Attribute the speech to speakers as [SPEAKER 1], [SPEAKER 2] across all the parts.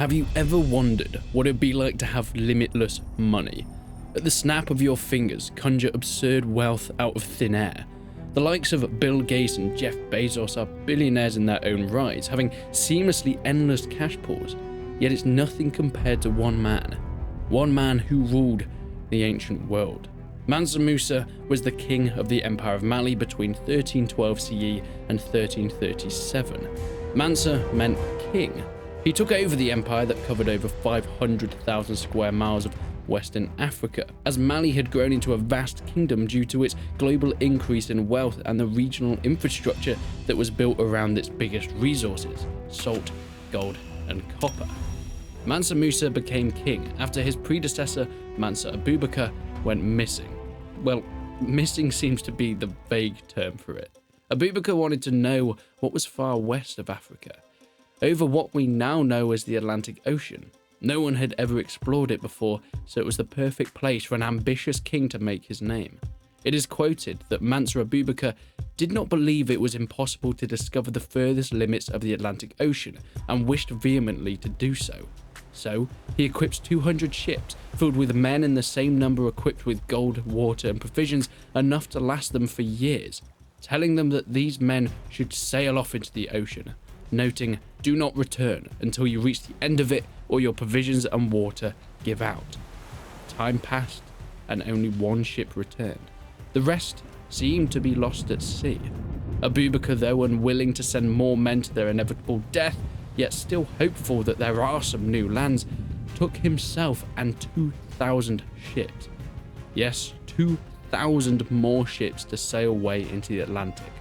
[SPEAKER 1] Have you ever wondered what it'd be like to have limitless money? At the snap of your fingers, conjure absurd wealth out of thin air. The likes of Bill Gates and Jeff Bezos are billionaires in their own right, having seamlessly endless cash pools. Yet it's nothing compared to one man who ruled the ancient world. Mansa Musa was the king of the Empire of Mali between 1312 CE and 1337. Mansa meant king. He took over the empire that covered over 500,000 square miles of Western Africa, as Mali had grown into a vast kingdom due to its global increase in wealth and the regional infrastructure that was built around its biggest resources: salt, gold, and copper. Mansa Musa became king after his predecessor, Mansa Abubakar, went missing. Well, missing seems to be the vague term for it. Abubakar wanted to know what was far west of Africa, over what we now know as the Atlantic Ocean. No one had ever explored it before, so it was the perfect place for an ambitious king to make his name. It is quoted that Mansa Abubakar did not believe it was impossible to discover the furthest limits of the Atlantic Ocean and wished vehemently to do so. So, he equips 200 ships filled with men and the same number equipped with gold, water, and provisions enough to last them for years, telling them that these men should sail off into the ocean, noting, "Do not return until you reach the end of it or your provisions and water give out." Time passed and only one ship returned. The rest seemed to be lost at sea. Abubakar, though unwilling to send more men to their inevitable death, yet still hopeful that there are some new lands, took himself and 2,000 ships. Yes, 2,000 more ships to sail away into the Atlantic.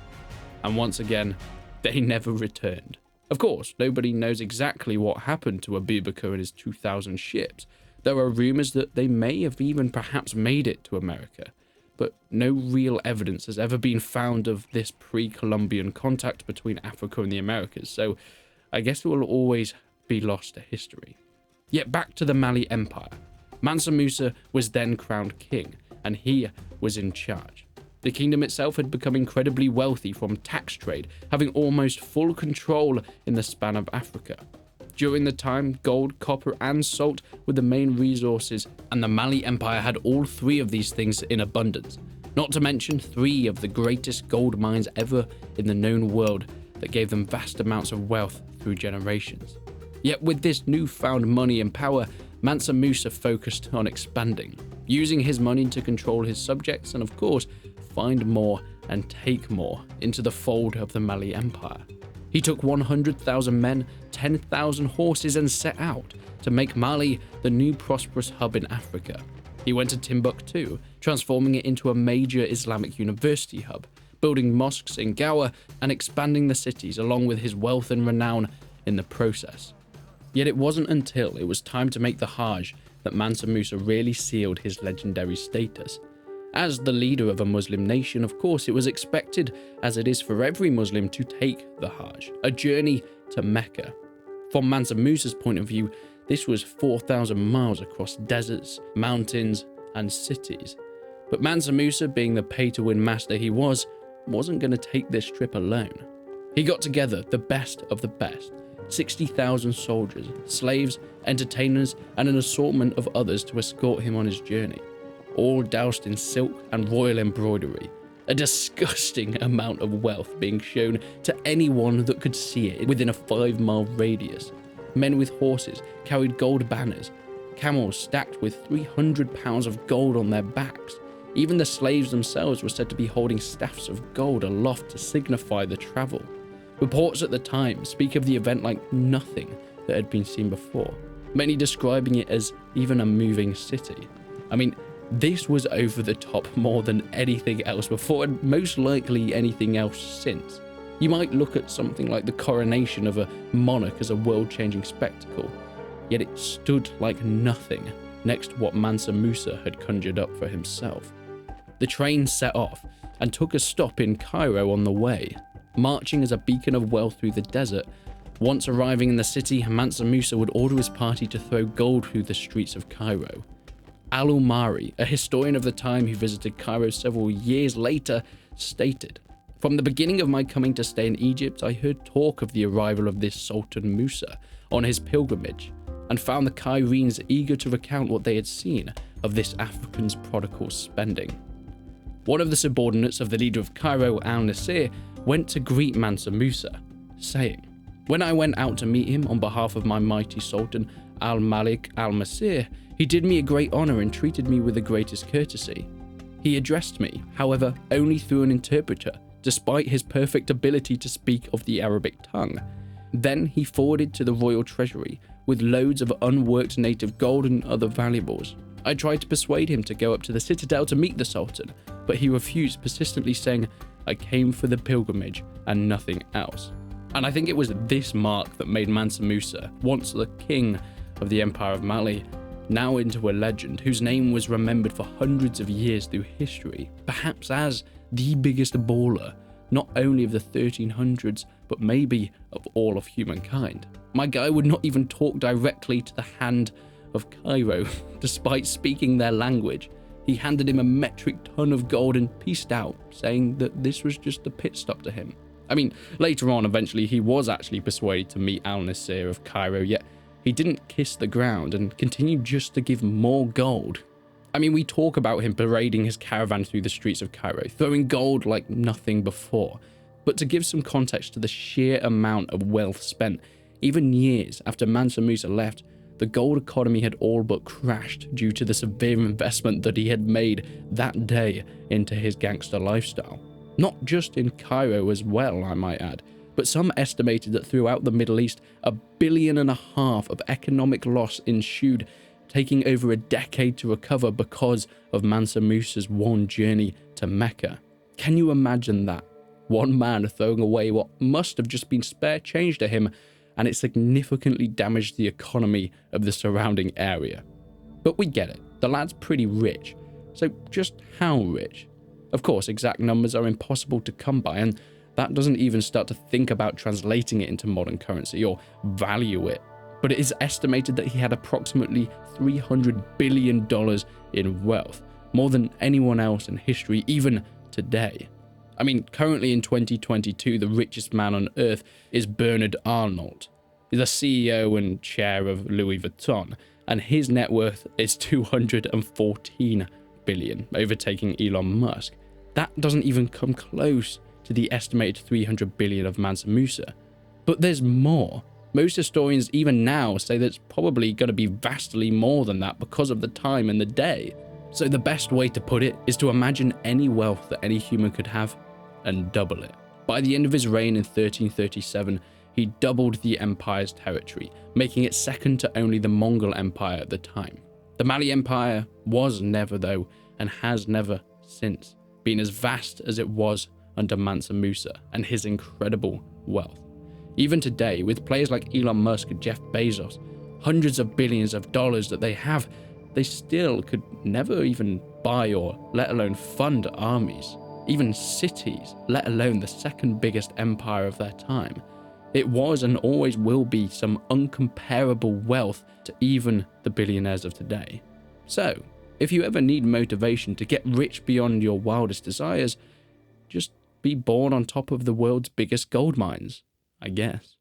[SPEAKER 1] And once again, they never returned. Of course, nobody knows exactly what happened to Abubakar and his 2,000 ships. There are rumors that they may have even perhaps made it to America, but no real evidence has ever been found of this pre-Columbian contact between Africa and the Americas, so I guess it will always be lost to history. Yet back to the Mali Empire. Mansa Musa was then crowned king, and he was in charge. The kingdom itself had become incredibly wealthy from tax trade, having almost full control in the span of Africa. During the time, gold, copper, and salt were the main resources, and the Mali Empire had all three of these things in abundance, not to mention 3 of the greatest gold mines ever in the known world that gave them vast amounts of wealth through generations. Yet with this newfound money and power, Mansa Musa focused on expanding, using his money to control his subjects and, of course, find more and take more into the fold of the Mali Empire. He took 100,000 men, 10,000 horses, and set out to make Mali the new prosperous hub in Africa. He went to Timbuktu, transforming it into a major Islamic university hub, building mosques in Gawa and expanding the cities along with his wealth and renown in the process. Yet it wasn't until it was time to make the Hajj that Mansa Musa really sealed his legendary status. As the leader of a Muslim nation, of course, it was expected, as it is for every Muslim, to take the Hajj, a journey to Mecca. From Mansa Musa's point of view, this was 4,000 miles across deserts, mountains, and cities. But Mansa Musa, being the pay-to-win master he wasn't going to take this trip alone. He got together the best of the best, 60,000 soldiers, slaves, entertainers, and an assortment of others to escort him on his journey, all doused in silk and royal embroidery, a disgusting amount of wealth being shown to anyone that could see it within a 5-mile radius. Men with horses carried gold banners, camels stacked with 300 pounds of gold on their backs. Even the slaves themselves were said to be holding staffs of gold aloft to signify the travel. Reports at the time speak of the event like nothing that had been seen before, many describing it as even a moving city. I mean, this was over the top more than anything else before, and most likely anything else since. You might look at something like the coronation of a monarch as a world-changing spectacle, yet it stood like nothing next to what Mansa Musa had conjured up for himself. The train set off and took a stop in Cairo on the way, marching as a beacon of wealth through the desert. Once arriving in the city, Mansa Musa would order his party to throw gold through the streets of Cairo. Al-Umari, a historian of the time who visited Cairo several years later, stated, "From the beginning of my coming to stay in Egypt, I heard talk of the arrival of this Sultan Musa on his pilgrimage. and found the Cairenes eager to recount what they had seen of this African's prodigal spending. One of the subordinates of the leader of Cairo, al-Nasir, went to greet Mansa Musa, saying, "When I went out to meet him on behalf of my mighty Sultan al-Malik al-Masir, he did me a great honor and treated me with the greatest courtesy. He addressed me, however, only through an interpreter, despite his perfect ability to speak of the Arabic tongue. Then he forwarded to the royal treasury with loads of unworked native gold and other valuables. I tried to persuade him to go up to the citadel to meet the Sultan, but he refused, persistently saying, 'I came for the pilgrimage and nothing else.'" And I think it was this mark that made Mansa Musa, once the king of the Empire of Mali, now into a legend whose name was remembered for hundreds of years through history, perhaps as the biggest baller, not only of the 1300s, but maybe of all of humankind. My guy would not even talk directly to the hand of Cairo, despite speaking their language. He handed him a metric ton of gold and peaced out, saying that this was just a pit stop to him. I mean, later on, eventually, he was actually persuaded to meet al-Nasir of Cairo, yet he didn't kiss the ground and continued just to give more gold. I mean, we talk about him parading his caravan through the streets of Cairo, throwing gold like nothing before. But to give some context to the sheer amount of wealth spent, even years after Mansa Musa left, the gold economy had all but crashed due to the severe investment that he had made that day into his gangster lifestyle. Not just in Cairo as well, I might add, but some estimated that throughout the Middle East, $1.5 billion of economic loss ensued, taking over a decade to recover because of Mansa Musa's one journey to Mecca. Can you imagine that? One man throwing away what must have just been spare change to him, and it significantly damaged the economy of the surrounding area. But we get it, the lad's pretty rich. So just how rich? Of course, exact numbers are impossible to come by, and that doesn't even start to think about translating it into modern currency or value it. But it is estimated that he had approximately $300 billion in wealth, more than anyone else in history, even today. I mean, currently in 2022, the richest man on earth is Bernard Arnault, the CEO and chair of Louis Vuitton, and his net worth is $214 billion, overtaking Elon Musk. That doesn't even come close to the estimated $300 billion of Mansa Musa. But there's more. Most historians even now say that it's probably going to be vastly more than that because of the time and the day. So the best way to put it is to imagine any wealth that any human could have and double it. By the end of his reign in 1337, he doubled the empire's territory, making it second to only the Mongol Empire at the time. The Mali Empire was never, though, and has never since been as vast as it was under Mansa Musa and his incredible wealth. Even today, with players like Elon Musk and Jeff Bezos, hundreds of billions of dollars that they have, they still could never even buy or let alone fund armies, even cities, let alone the second biggest empire of their time. It was and always will be some uncomparable wealth to even the billionaires of today. So, if you ever need motivation to get rich beyond your wildest desires, just be born on top of the world's biggest gold mines, I guess.